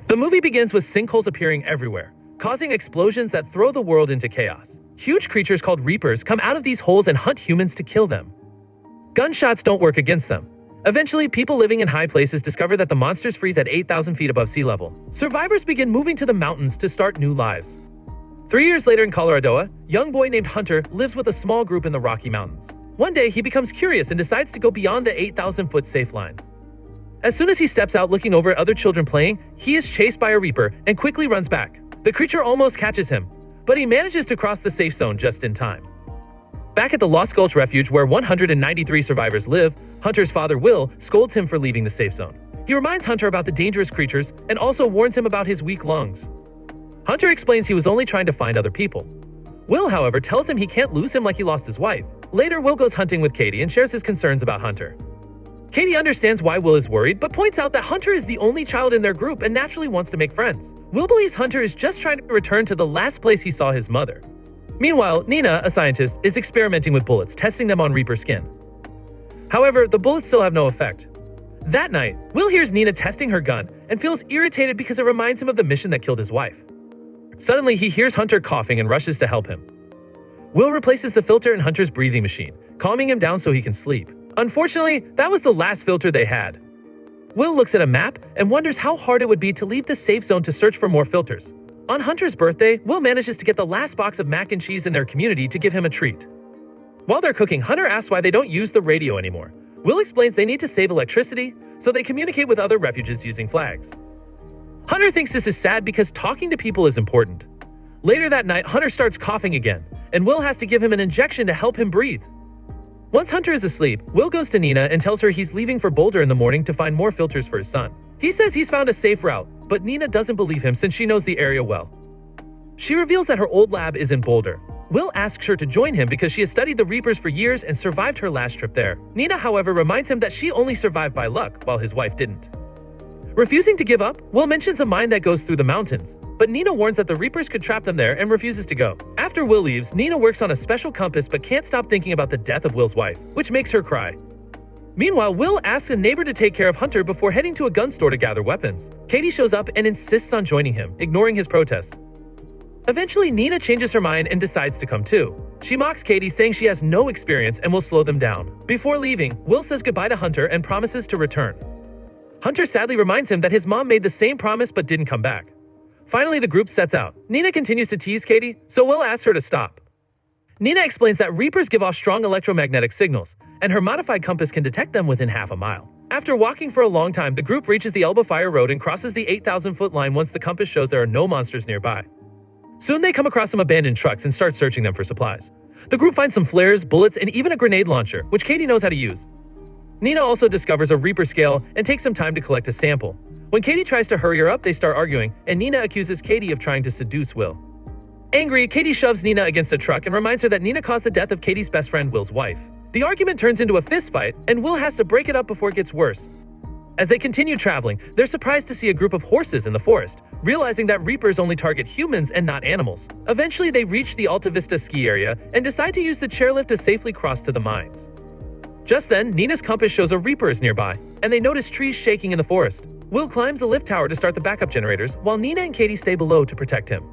The movie begins with sinkholes appearing everywhere, causing explosions that throw the world into chaos. Huge creatures called Reapers come out of these holes and hunt humans to kill them. Gunshots don't work against them. Eventually, people living in high places discover that the monsters freeze at 8,000 feet above sea level. Survivors begin moving to the mountains to start new lives. 3 years later in Colorado, a young boy named Hunter lives with a small group in the Rocky Mountains. One day, he becomes curious and decides to go beyond the 8,000-foot safe line. As soon as he steps out looking over at other children playing, he is chased by a Reaper and quickly runs back. The creature almost catches him, but he manages to cross the safe zone just in time. Back at the Lost Gulch Refuge where 193 survivors live, Hunter's father, Will, scolds him for leaving the safe zone. He reminds Hunter about the dangerous creatures and also warns him about his weak lungs. Hunter explains he was only trying to find other people. Will, however, tells him he can't lose him like he lost his wife. Later, Will goes hunting with Katie and shares his concerns about Hunter. Katie understands why Will is worried, but points out that Hunter is the only child in their group and naturally wants to make friends. Will believes Hunter is just trying to return to the last place he saw his mother. Meanwhile, Nina, a scientist, is experimenting with bullets, testing them on Reaper skin. However, the bullets still have no effect. That night, Will hears Nina testing her gun and feels irritated because it reminds him of the mission that killed his wife. Suddenly, he hears Hunter coughing and rushes to help him. Will replaces the filter in Hunter's breathing machine, calming him down so he can sleep. Unfortunately, that was the last filter they had. Will looks at a map and wonders how hard it would be to leave the safe zone to search for more filters. On Hunter's birthday, Will manages to get the last box of mac and cheese in their community to give him a treat. While they're cooking, Hunter asks why they don't use the radio anymore. Will explains they need to save electricity, so they communicate with other refuges using flags. Hunter thinks this is sad because talking to people is important. Later that night, Hunter starts coughing again, and Will has to give him an injection to help him breathe. Once Hunter is asleep, Will goes to Nina and tells her he's leaving for Boulder in the morning to find more filters for his son. He says he's found a safe route, but Nina doesn't believe him since she knows the area well. She reveals that her old lab is in Boulder. Will asks her to join him because she has studied the Reapers for years and survived her last trip there. Nina, however, reminds him that she only survived by luck, while his wife didn't. Refusing to give up, Will mentions a mine that goes through the mountains, but Nina warns that the Reapers could trap them there and refuses to go. After Will leaves, Nina works on a special compass but can't stop thinking about the death of Will's wife, which makes her cry. Meanwhile, Will asks a neighbor to take care of Hunter before heading to a gun store to gather weapons. Katie shows up and insists on joining him, ignoring his protests. Eventually, Nina changes her mind and decides to come too. She mocks Katie, saying she has no experience and will slow them down. Before leaving, Will says goodbye to Hunter and promises to return. Hunter sadly reminds him that his mom made the same promise but didn't come back. Finally, the group sets out. Nina continues to tease Katie, so Will asks her to stop. Nina explains that Reapers give off strong electromagnetic signals, and her modified compass can detect them within half a mile. After walking for a long time, the group reaches the Elba Fire Road and crosses the 8,000-foot line once the compass shows there are no monsters nearby. Soon they come across some abandoned trucks and start searching them for supplies. The group finds some flares, bullets, and even a grenade launcher, which Katie knows how to use. Nina also discovers a Reaper scale and takes some time to collect a sample. When Katie tries to hurry her up, they start arguing, and Nina accuses Katie of trying to seduce Will. Angry, Katie shoves Nina against a truck and reminds her that Nina caused the death of Katie's best friend, Will's wife. The argument turns into a fistfight, and Will has to break it up before it gets worse. As they continue traveling, they're surprised to see a group of horses in the forest, realizing that Reapers only target humans and not animals. Eventually, they reach the Alta Vista ski area and decide to use the chairlift to safely cross to the mines. Just then, Nina's compass shows a Reaper is nearby, and they notice trees shaking in the forest. Will climbs a lift tower to start the backup generators, while Nina and Katie stay below to protect him.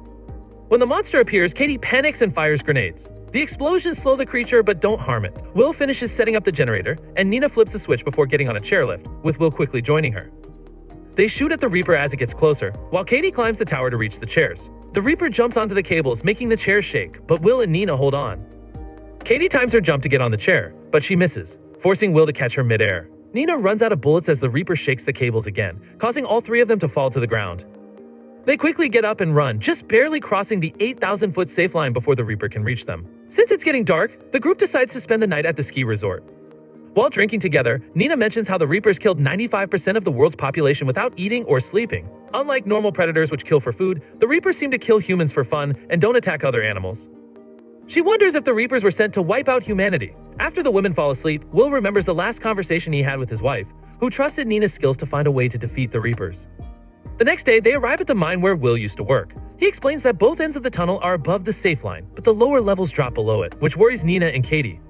When the monster appears, Katie panics and fires grenades. The explosions slow the creature but don't harm it. Will finishes setting up the generator, and Nina flips the switch before getting on a chairlift, with Will quickly joining her. They shoot at the Reaper as it gets closer, while Katie climbs the tower to reach the chairs. The Reaper jumps onto the cables, making the chairs shake, but Will and Nina hold on. Katie times her jump to get on the chair, but she misses, forcing Will to catch her midair. Nina runs out of bullets as the Reaper shakes the cables again, causing all three of them to fall to the ground. They quickly get up and run, just barely crossing the 8,000-foot safe line before the Reaper can reach them. Since it's getting dark, the group decides to spend the night at the ski resort. While drinking together, Nina mentions how the Reapers killed 95% of the world's population without eating or sleeping. Unlike normal predators which kill for food, the Reapers seem to kill humans for fun and don't attack other animals. She wonders if the Reapers were sent to wipe out humanity. After the women fall asleep, Will remembers the last conversation he had with his wife, who trusted Nina's skills to find a way to defeat the Reapers. The next day, they arrive at the mine where Will used to work. He explains that both ends of the tunnel are above the safe line, but the lower levels drop below it, which worries Nina and Katie.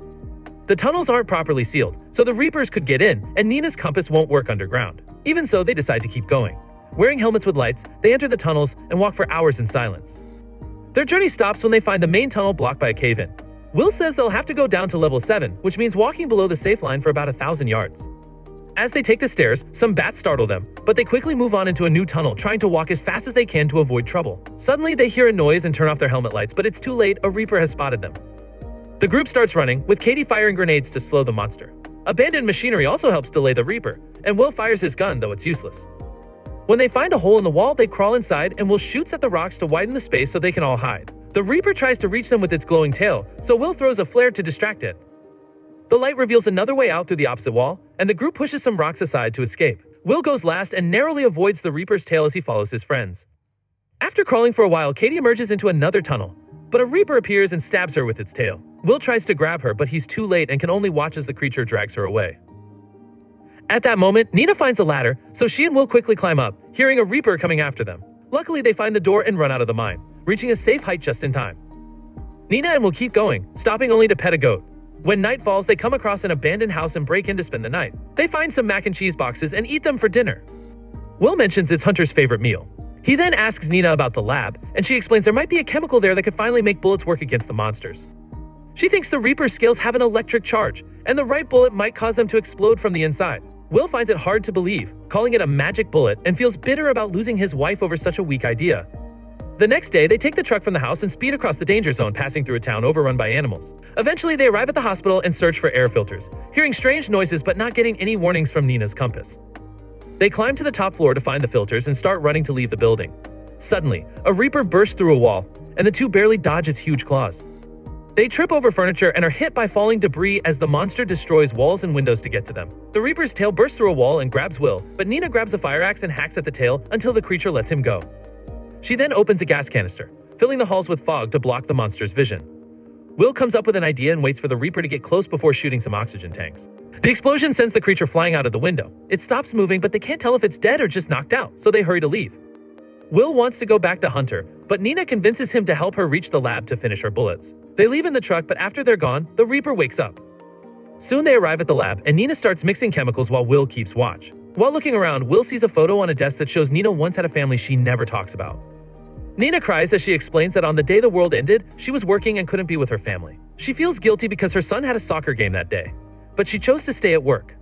The tunnels aren't properly sealed, so the Reapers could get in, and Nina's compass won't work underground. Even so, they decide to keep going. Wearing helmets with lights, they enter the tunnels and walk for hours in silence. Their journey stops when they find the main tunnel blocked by a cave-in. Will says they'll have to go down to level 7, which means walking below the safe line for about 1,000 yards. As they take the stairs, some bats startle them, but they quickly move on into a new tunnel, trying to walk as fast as they can to avoid trouble. Suddenly, they hear a noise and turn off their helmet lights, but it's too late, a Reaper has spotted them. The group starts running, with Katie firing grenades to slow the monster. Abandoned machinery also helps delay the Reaper, and Will fires his gun, though it's useless. When they find a hole in the wall, they crawl inside, and Will shoots at the rocks to widen the space so they can all hide. The Reaper tries to reach them with its glowing tail, so Will throws a flare to distract it. The light reveals another way out through the opposite wall, and the group pushes some rocks aside to escape. Will goes last and narrowly avoids the Reaper's tail as he follows his friends. After crawling for a while, Katie emerges into another tunnel, but a Reaper appears and stabs her with its tail. Will tries to grab her, but he's too late and can only watch as the creature drags her away. At that moment, Nina finds a ladder, so she and Will quickly climb up, hearing a Reaper coming after them. Luckily, they find the door and run out of the mine, reaching a safe height just in time. Nina and Will keep going, stopping only to pet a goat. When night falls, they come across an abandoned house and break in to spend the night. They find some mac and cheese boxes and eat them for dinner. Will mentions it's Hunter's favorite meal. He then asks Nina about the lab, and she explains there might be a chemical there that could finally make bullets work against the monsters. She thinks the Reaper's scales have an electric charge, and the right bullet might cause them to explode from the inside. Will finds it hard to believe, calling it a magic bullet, and feels bitter about losing his wife over such a weak idea. The next day, they take the truck from the house and speed across the danger zone, passing through a town overrun by animals. Eventually, they arrive at the hospital and search for air filters, hearing strange noises but not getting any warnings from Nina's compass. They climb to the top floor to find the filters and start running to leave the building. Suddenly, a Reaper bursts through a wall, and the two barely dodge its huge claws. They trip over furniture and are hit by falling debris as the monster destroys walls and windows to get to them. The Reaper's tail bursts through a wall and grabs Will, but Nina grabs a fire axe and hacks at the tail until the creature lets him go. She then opens a gas canister, filling the halls with fog to block the monster's vision. Will comes up with an idea and waits for the Reaper to get close before shooting some oxygen tanks. The explosion sends the creature flying out of the window. It stops moving, but they can't tell if it's dead or just knocked out, so they hurry to leave. Will wants to go back to Hunter, but Nina convinces him to help her reach the lab to finish her bullets. They leave in the truck, but after they're gone, the Reaper wakes up. Soon they arrive at the lab, and Nina starts mixing chemicals while Will keeps watch. While looking around, Will sees a photo on a desk that shows Nina once had a family she never talks about. Nina cries as she explains that on the day the world ended, she was working and couldn't be with her family. She feels guilty because her son had a soccer game that day, but she chose to stay at work.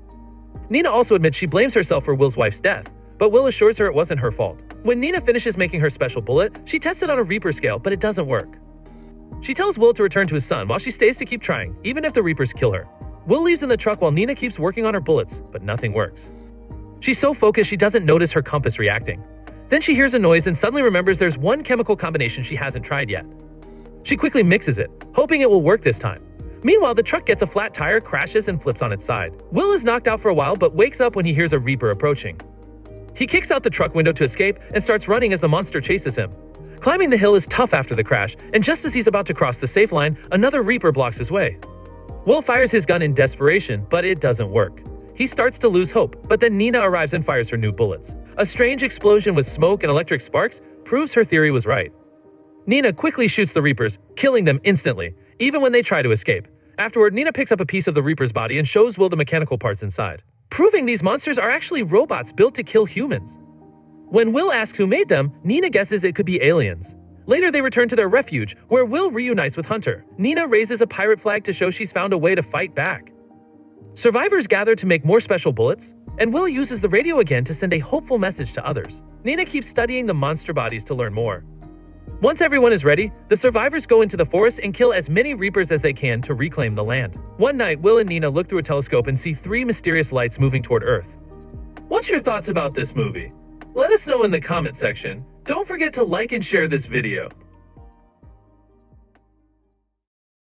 Nina also admits she blames herself for Will's wife's death, but Will assures her it wasn't her fault. When Nina finishes making her special bullet, she tests it on a Reaper scale, but it doesn't work. She tells Will to return to his son while she stays to keep trying, even if the Reapers kill her. Will leaves in the truck while Nina keeps working on her bullets, but nothing works. She's so focused she doesn't notice her compass reacting. Then she hears a noise and suddenly remembers there's one chemical combination she hasn't tried yet. She quickly mixes it, hoping it will work this time. Meanwhile, the truck gets a flat tire, crashes, and flips on its side. Will is knocked out for a while but wakes up when he hears a Reaper approaching. He kicks out the truck window to escape and starts running as the monster chases him. Climbing the hill is tough after the crash, and just as he's about to cross the safe line, another Reaper blocks his way. Will fires his gun in desperation, but it doesn't work. He starts to lose hope, but then Nina arrives and fires her new bullets. A strange explosion with smoke and electric sparks proves her theory was right. Nina quickly shoots the Reapers, killing them instantly, even when they try to escape. Afterward, Nina picks up a piece of the Reaper's body and shows Will the mechanical parts inside, proving these monsters are actually robots built to kill humans. When Will asks who made them, Nina guesses it could be aliens. Later, they return to their refuge, where Will reunites with Hunter. Nina raises a pirate flag to show she's found a way to fight back. Survivors gather to make more special bullets, and Will uses the radio again to send a hopeful message to others. Nina keeps studying the monster bodies to learn more. Once everyone is ready, the survivors go into the forest and kill as many Reapers as they can to reclaim the land. One night, Will and Nina look through a telescope and see 3 mysterious lights moving toward Earth. What's your thoughts about this movie? Let us know in the comment section. Don't forget to like and share this video.